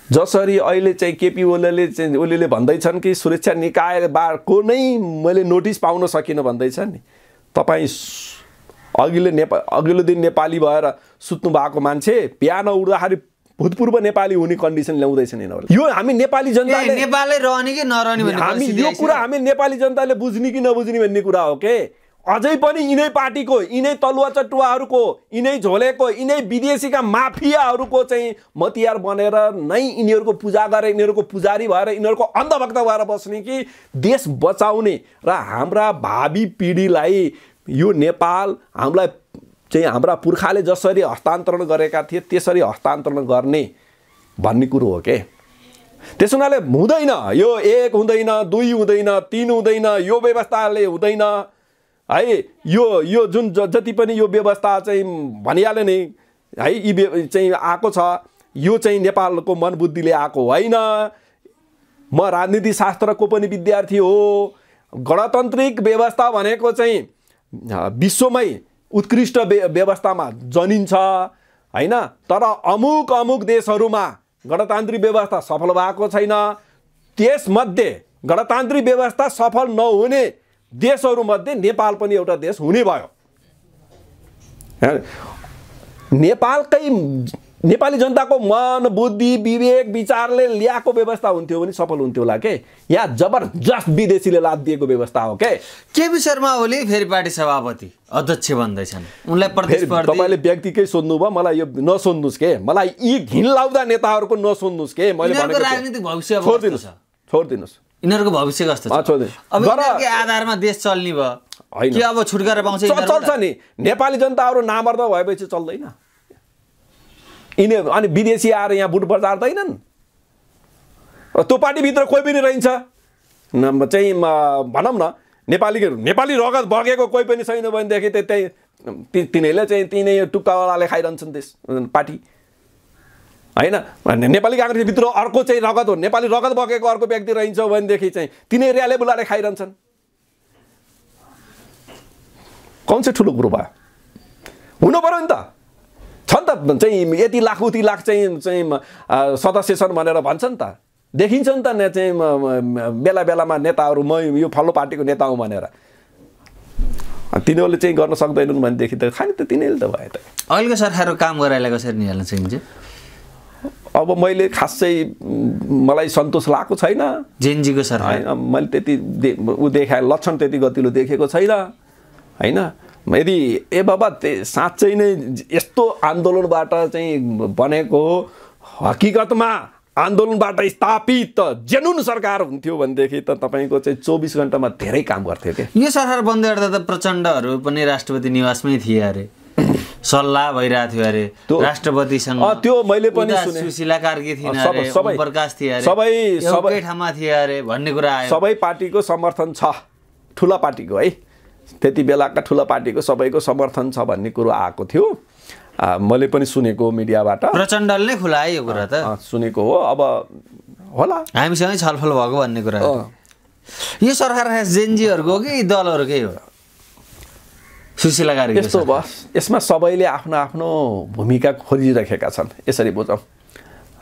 Speaker 1: जसरी अहिले चाहिँ केपी ओलीले भन्दैछन् कि सुरक्षा निकायको नै मैले नोटिस पाउन सकिन भन्दैछन् नि तपाईँ अघिल्लो दिन नेपाली भएर सुत्नु भएको मान्छे बिहान उठ्दाखेरि भूतपूर्व नेपाली हुने कन्डिसन ल्याउँदैछन् यिनीहरूले यो हामी नेपाली जनताले
Speaker 2: नेपालै रहने कि नरहने भन्ने
Speaker 1: हामी यो कुरा हामी नेपाली जनताले बुझ्ने कि नबुझ्ने भन्ने कुरा हो के अझै पनि यिनै पार्टीको यिनै तलुवा चटुवाहरूको यिनै झोलेको यिनै विदेशीका माफियाहरूको चाहिँ मतियार बनेर नै यिनीहरूको पूजा गरेर यिनीहरूको पुजारी भएर यिनीहरूको अन्धभक्त भएर बस्ने कि देश बचाउने र हाम्रा भावी पिढीलाई यो नेपाल हामीलाई चाहिँ हाम्रा पुर्खाले जसरी हस्तान्तरण गरेका थिए त्यसरी हस्तान्तरण गर्ने भन्ने कुरो हो के त्यसो हुनाले हुँदैन यो 1 हुँदैन 2 हुँदैन 3 हुँदैन यो व्यवस्थाले हुँदैन है यो जुन जति पनि यो व्यवस्था चाहिँ भनिहाले नै है यी चाहिँ आएको छ यो चाहिँ नेपालको मनबुद्धिले आएको होइन म राजनीति शास्त्रको पनि विद्यार्थी हो गणतान्त्रिक व्यवस्था भनेको चाहिँ विश्वमै उत्कृष्ट व्यवस्थामा जनिन्छ हैन तर अमुक देशहरूमा गणतान्त्रिक व्यवस्था सफल भएको छैन त्यसमध्ये गणतान्त्रिक व्यवस्था सफल नहुने देशहरूमध्ये नेपाल पनि एउटा देश हुने भयो नेपाली जनताको मन बुद्धि विवेक विचारले ल्याएको व्यवस्था हुन्थ्यो भने सफल हुन्थ्यो होला के यहाँ जबरजस्त विदेशीले लाद दिएको व्यवस्था हो के
Speaker 2: केपी शर्मा ओली फेरि पार्टी सभापति अध्यक्ष बन्दैछन् उनलाई प्रतिस्पर्धी
Speaker 1: तपाईले व्यक्तिकै सोध्नु भयो मलाई यो नसोध्नुस् के मलाई यी घिन लाउँदा नेताहरूको नसोध्नुस् के मैले भनेको
Speaker 2: राजनीतिक भविष्य
Speaker 1: छोड्दिनुस्
Speaker 2: यिनीहरूको भविष्य कस्तो छ अब यिनीहरूको आधारमा देश चल्ने भयो के अब छुटकारा पाउँछ
Speaker 1: चल्छ नि नेपाली जनताहरू नामर्द भएपछि चल्दैन अनि विदेशी आएर यहाँ बुट बजार्दैनन् त्यो पार्टीभित्र कोही पनि रहन्छ चाहिँ भनौँ न नेपाली रगत बगेको कोही पनि छैन भनेदेखि त्यही तिनीहरूले चाहिँ तिनै टुक्कावालाले खाइरहन्छन् त्यस पार्टी हैन नेपाली काङ्ग्रेसभित्र अर्को चाहिँ रगत हो नेपाली रगत बगेको अर्को व्यक्ति रहन्छ भनेदेखि चाहिँ तिनै र्याले बुलाले खाइरहन्छन् कौन चाहिँ ठुलो कुरो भयो हुनु पर्यो नि त छ नि त चाहिँ यति लाख उति लाख चाहिँ सदस्य छन् भनेर भन्छ नि त देखिन्छ नि त चाहिँ बेला बेलामा नेताहरू म यो फल्लो पार्टीको नेता हुँ भनेर तिनीहरूले चाहिँ गर्न सक्दैनन् भनेदेखि त खाने त तिनीहरूले त भयो त
Speaker 2: अहिलेको सरकारको काम गराइलाई कसरी निहाल्न सकिन्छ
Speaker 1: अब मैले खासै मलाई सन्तोष लागेको छैन
Speaker 2: जेनजीको सरकार
Speaker 1: मैले त्यति देखाए लक्षण त्यति गतिलो देखेको छैन हैन यदि बाबा साँच्चै नै यस्तो आन्दोलनबाट चाहिँ बनेको हकीकतमा आन्दोलनबाट स्थापित जेनुन सरकार हुन्थ्यो भनेदेखि त तपाईँको चाहिँ 24 घण्टामा धेरै काम गर्थ्यो के।
Speaker 2: यो सरकार बन्द गर्दा त प्रचण्डहरू पनि राष्ट्रपति निवासमै थिए अरे, सल्लाह भइरहेको थियो अरे राष्ट्रपतिसँग।
Speaker 1: त्यो मैले पनि सुने।
Speaker 2: सुशीला कार्की थिइन् अरे, ओम प्रकाश थिए अरे, सबै ठाउँमा थिए अरे भन्ने कुरा आयो।
Speaker 1: सबै पार्टीको समर्थन छ, ठुला पार्टीको है, त्यति बेलाका ठुला पार्टीको सबैको समर्थन छ भन्ने कुरो आएको थियो। मैले पनि सुनेको मिडियाबाट।
Speaker 2: प्रचण्डले नै खुलाए यो कुरा त
Speaker 1: सुनेको हो। अब होला
Speaker 2: हामीसँगै छलफल भएको भन्ने कुरा हो। यो सरकार जेनजीहरूको कि दलहरूकै हो? सुशीला कार्की
Speaker 1: यस्तो बस यसमा सबैले आफ्नो आफ्नो भूमिका खोजिरहेका छन्, यसरी बुझौँ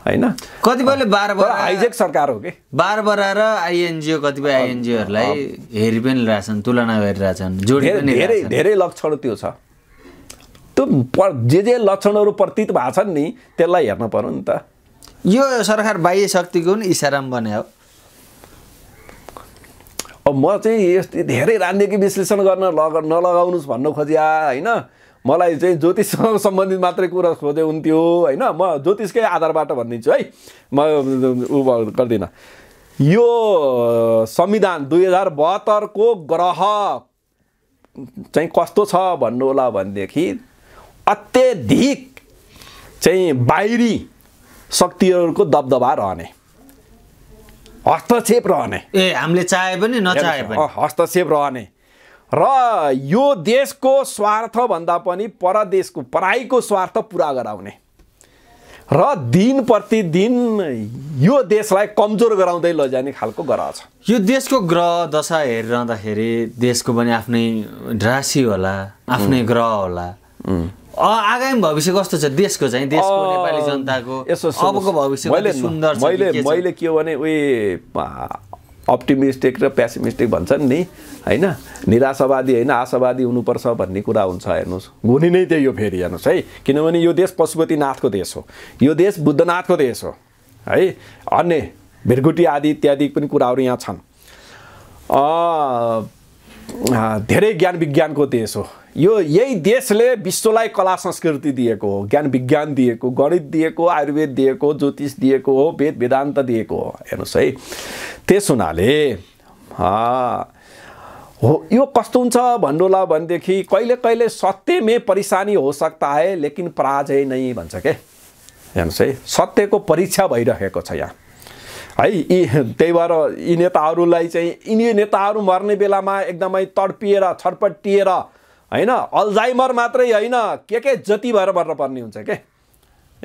Speaker 1: हैन।
Speaker 2: कतिपयले बारबरा
Speaker 1: हाइजेक सरकार हो कि
Speaker 2: बारबरा र आइएनजिओ, कतिपय आइएनजिओहरूलाई हेरि पनि रहेछन्, तुलना गरिरहेछन्, जोडी पनि
Speaker 1: धेरै धेरै लक्षण त्यो छ। त्यो जे लक्षणहरू प्रतीत भएको छन् नि त्यसलाई हेर्न पर्यो नि त।
Speaker 2: यो सरकार बाह्य शक्तिको नि इसारामा बने हो।
Speaker 1: अब म चाहिँ यस्तो धेरै राजनीतिक विश्लेषण गर्न नलगाउनुहोस् भन्न खोजिया होइन। मलाई चाहिँ ज्योतिषसँग सम्बन्धित मात्रै कुरा खोजे हुन्थ्यो होइन। म ज्योतिषकै आधारबाट भनिदिन्छु है, म गर्दिनँ। यो संविधान 2072 को ग्रह चाहिँ कस्तो छ भन्नु होला भनेदेखि अत्यधिक चाहिँ बाहिरी शक्तिहरूको दबदबा रहने, हस्तक्षेप रहने,
Speaker 2: हामीले चाहे पनि नचाहे पनि
Speaker 1: हस्तक्षेप रहने र यो देशको स्वार्थ भन्दा पनि परदेशको पराईको स्वार्थ पुरा गराउने र दिन प्रतिदिन यो देशलाई कमजोर गराउँदै लैजाने खालको ग्रह छ।
Speaker 2: यो देशको ग्रह दशा हेरिरहँदाखेरि देशको पनि आफ्नै राशि होला, आफ्नै ग्रह होला। आगामी भविष्य कस्तो छ देशको चाहिँ, देशको नेपाली जनताको अबको भविष्य कति सुन्दर छ?
Speaker 1: मैले के भने अप्टिमिस्टिक र पेसिमिस्टिक भन्छन् नि हैन, निराशावादी होइन आशावादी हुनुपर्छ भन्ने कुरा हुन्छ। हेर्नुहोस् गुनी नै त्यही हो फेरि हेर्नुहोस् है, किनभने यो देश पशुपतिनाथको देश हो, यो देश बुद्धनाथको देश हो है, अन्य भिरगुटी आदि इत्यादि पनि कुराहरू यहाँ छन्। धेरै ज्ञान विज्ञानको देश हो यो। यही देशले विश्वलाई कला संस्कृति दिएको हो, ज्ञान विज्ञान दिएको, गणित दिएको, आयुर्वेद दिएको, ज्योतिष दिएको हो, वेद वेदान्त दिएको हो। हेर्नुहोस् है, त्यस हुनाले हो यो कस्तो हुन्छ भन्नुहोला भनेदेखि कहिले कहिले सत्य में परेशानी हो सकता है लेकिन पराजय नहीं भन्छ के। हेर्नुहोस् है, सत्यको परीक्षा भइरहेको छ यहाँ है। त्यही भएर यी नेताहरूलाई चाहिँ यिनी नेताहरू मर्ने बेलामा एकदमै तडपिएर छटपटिएर होइन, अल्जाइमर मात्रै होइन के जति भएर मर्न पर्ने हुन्छ के।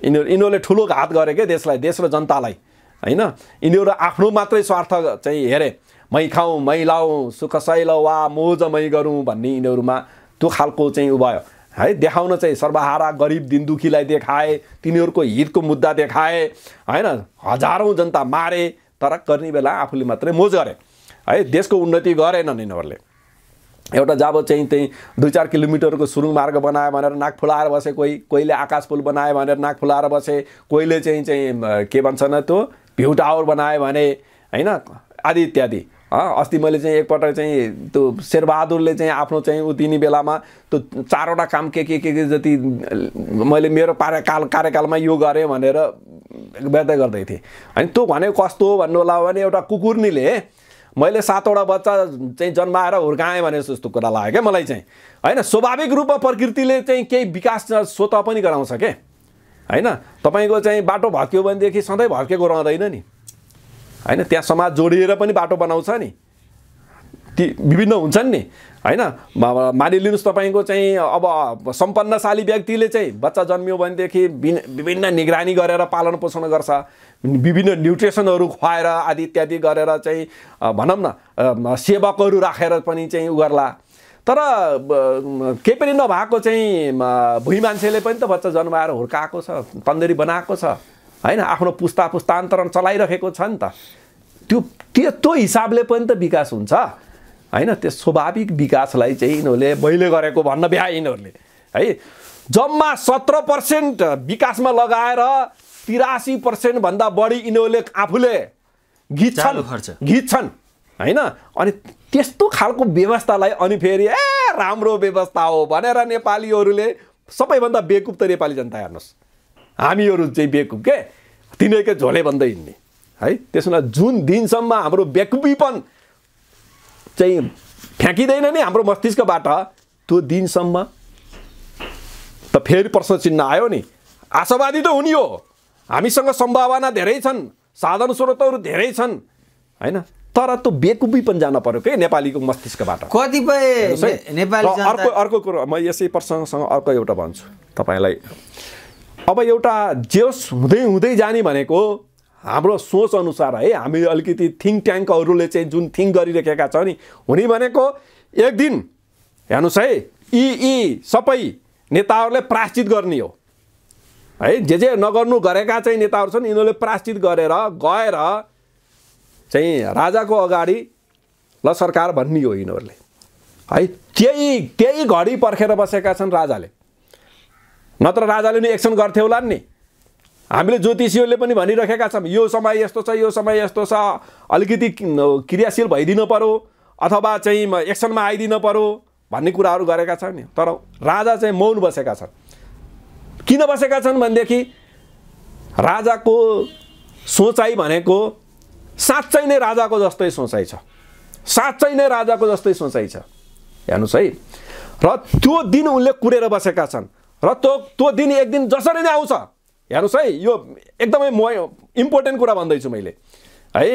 Speaker 1: यिनीहरूले ठुलो घात गरे के देशलाई, देश र जनतालाई होइन। यिनीहरू आफ्नो मात्रै स्वार्थ चाहिँ हेरे, मै खाउँ मै लाउँ सुख सैल वा मोज मै गरौँ भन्ने यिनीहरूमा त्यो खालको चाहिँ उ भयो है। देखाउन चाहिँ सर्वहारा गरिब दिन दुखीलाई देखाए, तिनीहरूको हितको मुद्दा देखाए होइन, हजारौँ जनता मारे, तर गर्ने बेला आफूले मात्रै मोज गरे है, देशको उन्नति गरेनन् यिनीहरूले। एउटा जब चाहिँ त्यही 2-4 किलोमिटरको सुरुङ मार्ग बनायो भनेर नाक फुलाएर बसे, कोहीले आकाश पुल बनायो भनेर नाक फुलाएर बसे, कोहीले चाहिँ के भन्छ न त्यो भ्यू टावर बनायो भने होइन आदि इत्यादि। अस्ति मैले चाहिँ एकपल्ट चाहिँ त्यो शेरबहादुरले चाहिँ आफ्नो चाहिँ उतिनी बेलामा त्यो 4वटा काम के जति मैले मेरो कार्यकालमा यो गरेँ भनेर व्यक्त गर्दै थिएँ होइन। त्यो भनेको कस्तो हो भन्नु होला भने एउटा कुकुर्नीले मैले 7वटा बच्चा चाहिँ जन्माएर हुर्काएँ भने जस्तो कुरा लाग्यो क्या मलाई चाहिँ होइन। स्वाभाविक रूपमा प्रकृतिले चाहिँ केही विकास स्वत पनि गराउँछ के होइन। तपाईँको चाहिँ बाटो भत्क्यो भनेदेखि सधैँ भत्केको रहँदैन नि होइन, त्यहाँ समाज जोडिएर पनि बाटो बनाउँछ नि, ती विभिन्न हुन्छन् नि होइन। मानिलिनुहोस् तपाईँको चाहिँ अब सम्पन्नशाली व्यक्तिले चाहिँ बच्चा जन्मियो भनेदेखि विभिन्न निगरानी गरेर पालन पोषण गर्छ, विभिन्न न्युट्रिसनहरू खुवाएर आदि इत्यादि गरेर चाहिँ भनौँ न सेवकहरू राखेर पनि चाहिँ उ गर्ला। तर केही पनि नभएको चाहिँ भुइँ मान्छेले पनि त बच्चा जन्माएर हुर्काएको छ, तन्दरी बनाएको छ होइन, आफ्नो पुस्तान्तरण चलाइरहेको छ नि त। त्यो हिसाबले पनि त विकास हुन्छ होइन। त्यो स्वाभाविक विकासलाई चाहिँ यिनीहरूले मैले गरेको भन्न भ्याए यिनीहरूले है। जम्मा 17% विकासमा लगाएर 83% भन्दा बढी यिनीहरूले आफूले घिच्छन् होइन। अनि त्यस्तो खालको व्यवस्थालाई अनि फेरि राम्रो व्यवस्था हो भनेर नेपालीहरूले सबैभन्दा बेकुब त नेपाली जनता हेर्नुहोस्, हामीहरू चाहिँ बेकुब के तिनीहरूकै झोले भन्दै हिँड्ने है। त्यसो हुँदा जुन दिनसम्म हाम्रो बेकुबीपन चाहिँ फ्याँकिँदैन नि हाम्रो मस्तिष्कबाट, त्यो दिनसम्म त फेरि प्रश्न चिन्ह आयो नि। आशावादी त हुने हो, हामीसँग सम्भावना धेरै छन्, साधन स्रोतहरू धेरै छन् हैन, तर त्यो बेकुबीपन जान पर्यो के नेपालीको मस्तिष्कबाट।
Speaker 2: कतिपय नेपाली
Speaker 1: अर्को कुरो म यसै प्रसङ्गसँग अर्को एउटा भन्छु तपाईँलाई। अब एउटा जेस हुँदै हुँदै जाने भनेको हाम्रो सोच अनुसार है, हामी अलिकति थिङ्क ट्याङ्कहरूले चाहिँ जुन थिङ्क गरिरहेका छ नि, हुने भनेको एक दिन हेर्नुहोस् है, यी सबै नेताहरूले प्रायश्चित गर्ने हो है। जे नगर्नु गरेका चाहिँ नेताहरू छन्, यिनीहरूले प्रायश्चित गरेर गएर चाहिँ राजाको अगाडि ल सरकार भन्ने हो यिनीहरूले है। त्यही घडी पर्खेर बसेका छन् राजाले, नत्र राजाले नि एक्सन गर्थे होला नि। हामीले ज्योतिषीहरूले पनि भनिरहेका छौँ यो समय यस्तो छ, यो समय यस्तो छ, अलिकति क्रियाशील भइदिनु पर्यो अथवा चाहिँ एक्सनमा आइदिनु पर्यो भन्ने कुराहरू गरेका छन् नि। तर राजा चाहिँ मौन बसेका छन्। किन बसेका छन् भनेदेखि राजाको सोचाइ भनेको साँच्चै नै राजाको जस्तै सोचाइ छ, साँच्चै नै राजाको जस्तै सोचाइ छ। हेर्नुहोस् है, र त्यो दिन उनले कुरेर बसेका छन् र त्यो दिन एक दिन जसरी नै आउँछ। हेर्नुहोस् है, यो एकदमै इम्पोर्टेन्ट कुरा भन्दैछु मैले है।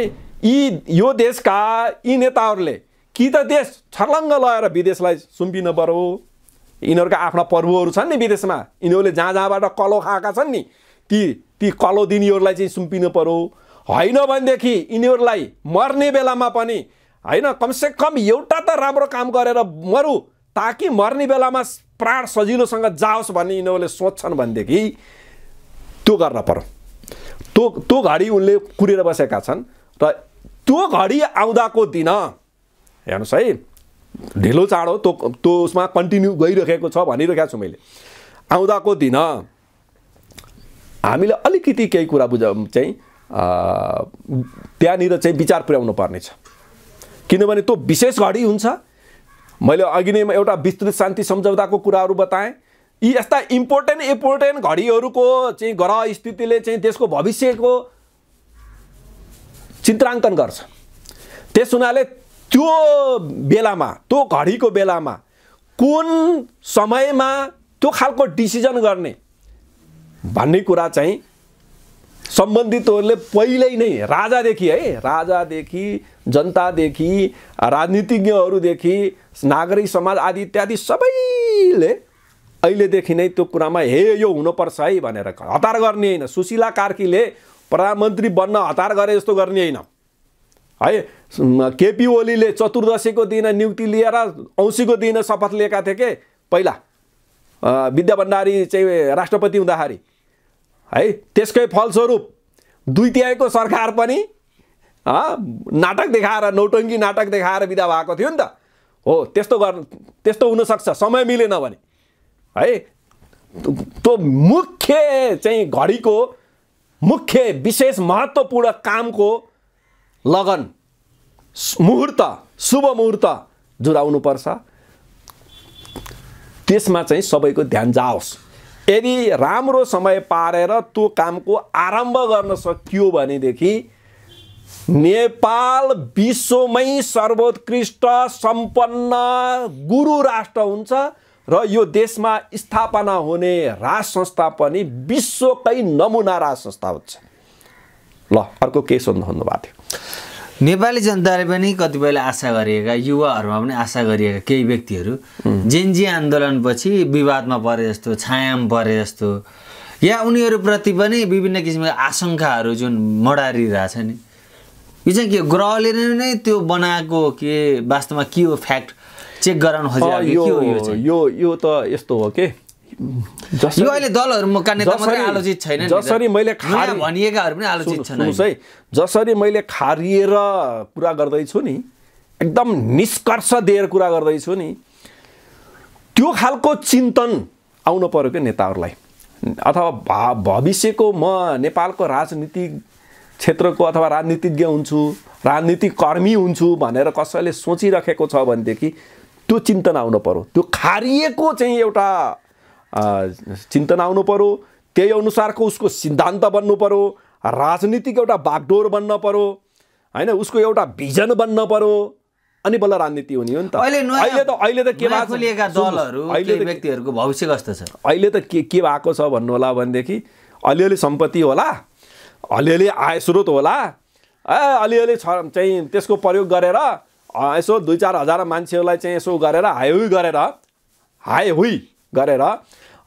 Speaker 1: यो देशका यी नेताहरूले कि त देश छर्लङ्ग लगाएर विदेशलाई सुम्पिन पर्यो। यिनीहरूका आफ्ना प्रभुहरू छन् नि विदेशमा, यिनीहरूले जहाँ जहाँबाट कलो खाएका छन् नि, ती कलो दिनेहरूलाई चाहिँ सुम्पिनु पर्यो। होइन भनेदेखि यिनीहरूलाई मर्ने बेलामा पनि होइन, कमसेकम एउटा त राम्रो काम गरेर मरौँ, ताकि मर्ने बेलामा प्राण सजिलोसँग जाओस् भन्ने यिनीहरूले सोच्छन् भनेदेखि त्यो गर्न पर्यो। त्यो घडी उनले कुरेर बसेका छन् र त्यो घडी आउँदाको दिन हेर्नुहोस् है, ढिलो चाँडो त्यो उसमा कन्टिन्यू गइरहेको छ भनिरहेको छु मैले। आउँदाको दिन हामीले अलिकति केही कुरा चाहिँ त्यहाँनिर चाहिँ विचार पुर्याउनु पर्नेछ, किनभने त्यो विशेष घडी हुन्छ। मैले अघि नै एउटा विस्तृत शान्ति सम्झौताको कुराहरू बताएँ। यी यस्ता इम्पोर्टेन्ट घडीहरूको चाहिँ ग्रह स्थितिले चाहिँ देशको भविष्यको चित्राङ्कन गर्छ। त्यस हुनाले त्यो बेलामा, त्यो घडीको बेलामा कुन समयमा त्यो खालको डिसिजन गर्ने भन्ने कुरा चाहिँ सम्बन्धितहरूले पहिल्यै नै राजादेखि जनतादेखि राजनीतिज्ञहरूदेखि नागरिक समाज आदि इत्यादि सबैले अहिलेदेखि नै त्यो कुरामा यो हुनुपर्छ है भनेर हतार गर्ने होइन। सुशीला कार्कीले प्रधानमन्त्री बन्न हतार गरे जस्तो गर्ने होइन है। केपी ओलीले चतुर्दशीको दिन नियुक्ति लिएर औँसीको दिन शपथ लिएका थिए के पहिला, विद्या भण्डारी चाहिँ राष्ट्रपति हुँदाखेरि है। त्यसकै फलस्वरूप 2/3 सरकार पनि नाटक देखाएर, नौटङ्गी नाटक देखाएर विदा भएको थियो नि त। हो, त्यस्तो हुनसक्छ समय मिलेन भने है। त्यो मुख्य चाहिँ घडीको मुख्य विशेष महत्त्वपूर्ण कामको लगन मुहूर्त, शुभ मुहूर्त जुराउनुपर्छ। त्यसमा चाहिँ सबैको ध्यान जाओस्। यदि राम्रो समय पारेर त्यो कामको आरम्भ गर्न सकियो भनेदेखि नेपाल विश्वमै सर्वोत्कृष्ट सम्पन्न गुरु राष्ट्र हुन्छ र यो देशमा स्थापना हुने राज संस्था पनि विश्वकै नमुना राज संस्था हुन्छ। ल, अर्को के सोध्नु भएको थियो?
Speaker 2: नेपाली जनताले पनि कतिपयले आशा गरिएका, युवाहरूमा पनि आशा गरिएका केही व्यक्तिहरू जेनजी आन्दोलनपछि विवादमा परे जस्तो, छायामा परे जस्तो, या उनीहरूप्रति पनि विभिन्न किसिमका आशंकाहरू जुन मडारिरहेछ नि, यो चाहिँ के ग्रहले नै त्यो बनाएको के वास्तवमा के हो, फ्याक्ट चेक गराउन खोजिरहेको?
Speaker 1: यो त यस्तो हो के,
Speaker 2: यो अहिले दलहरूमा नेता मात्रै आलोचित छैन,
Speaker 1: जसरी मैले
Speaker 2: भनिएकाहरू पनि आलोचित छन्
Speaker 1: है। जसरी मैले खारिएर कुरा गर्दैछु नि, एकदम निष्कर्ष दिएर कुरा गर्दैछु नि, त्यो खालको चिन्तन आउनु पर्यो क्या नेताहरूलाई। अथवा भविष्यको म नेपालको राजनीतिक क्षेत्रको अथवा राजनीतिज्ञ हुन्छु, राजनीतिक कर्मी हुन्छु भनेर कसैले सोचिराखेको छ भनेदेखि त्यो चिन्तन आउनु पर्यो। त्यो खारिएको चाहिँ एउटा चिन्तन आउनु पर्यो। त्यही अनुसारको उसको सिद्धान्त बन्नु पर्यो। राजनीतिक एउटा बागडोर बन्न पर्यो हैन, उसको एउटा भिजन बन्न पर्यो, अनि बल्ल राजनीति हुने हो नि त। अहिले त के
Speaker 2: खोलिएका दलहरू केही व्यक्तिहरूको भविष्य कस्तो छ?
Speaker 1: अहिले त के भएको छ भन्नु होला भनेदेखि अलिअलि सम्पत्ति होला, अलिअलि आय स्रोत होला, अलिअलि चाहिँ त्यसको प्रयोग गरेर यसो 2-4 हजार मान्छेहरूलाई चाहिँ यसो गरेर हाय हुई गरेर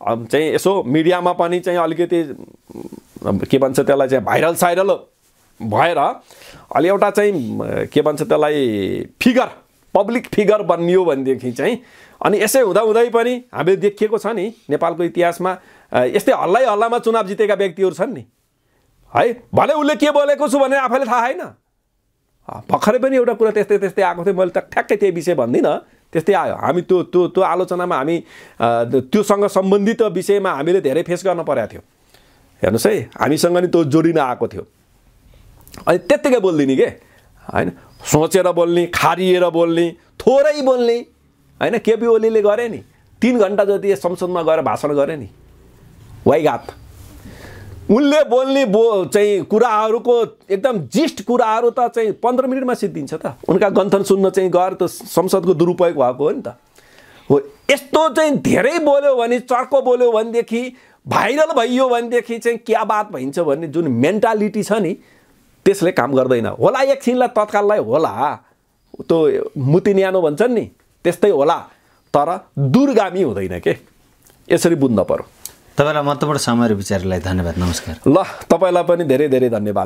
Speaker 1: चाहिँ यसो मिडियामा पनि चाहिँ अलिकति के भन्छ त्यसलाई चाहिँ भाइरल साइरल भएर अलि एउटा चाहिँ के भन्छ त्यसलाई फिगर, पब्लिक फिगर बनियो भनेदेखि चाहिँ अनि यसै हुँदाहुँदै पनि हामीले देखिएको छ नि नेपालको इतिहासमा यस्तै हल्लामा चुनाव जितेका व्यक्तिहरू छन् नि है। भले उसले के बोलेको छु भनेर आफैले थाहा छैन, भर्खरै पनि एउटा कुरा त्यस्तै आएको थियो, मैले त ठ्याक्कै त्यो विषय भन्दिनँ, त्यस्तै आयो। हामी त्यो आलोचनामा हामी त्योसँग सम्बन्धित विषयमा हामीले धेरै फेस गर्न परेको थियो। हेर्नुहोस् है, हामीसँग नि त्यो जोडिन आएको थियो, अनि त्यत्तिकै बोल्दिने के हैन, सोचेर बोल्ने, खारिएर बोल्ने, थोरै बोल्ने हैन। केपी ओलीले गरे नि 3 घण्टा जति संसदमा गएर भाषण गरे नि, वाइघात। उनले बोल्ने चाहिँ कुराहरूको एकदम जिस्ट कुराहरू त चाहिँ 15 मिनटमा सिद्धिन्छ त। उनका गन्थन सुन्न चाहिँ गएर त संसदको दुरुपयोग भएको हो नि त। हो यस्तो चाहिँ धेरै बोल्यो भने, चर्को बोल्यो भनेदेखि, भाइरल भइयो भनेदेखि चाहिँ क्या बात भइन्छ भन्ने जुन मेन्टालिटी छ नि त्यसले काम गर्दैन होला। एकछिनलाई तत्काललाई होला, त्यो मुति न्यानो भन्छन् नि त्यस्तै होला, तर दूरगामी हुँदैन के। यसरी बुझ्न पर्यो।
Speaker 2: तपाईलाई महत्त्वपूर्ण समय र विचारलाई धन्यवाद। नमस्कार।
Speaker 1: ल, तपाईलाई पनि धेरै धेरै धन्यवाद।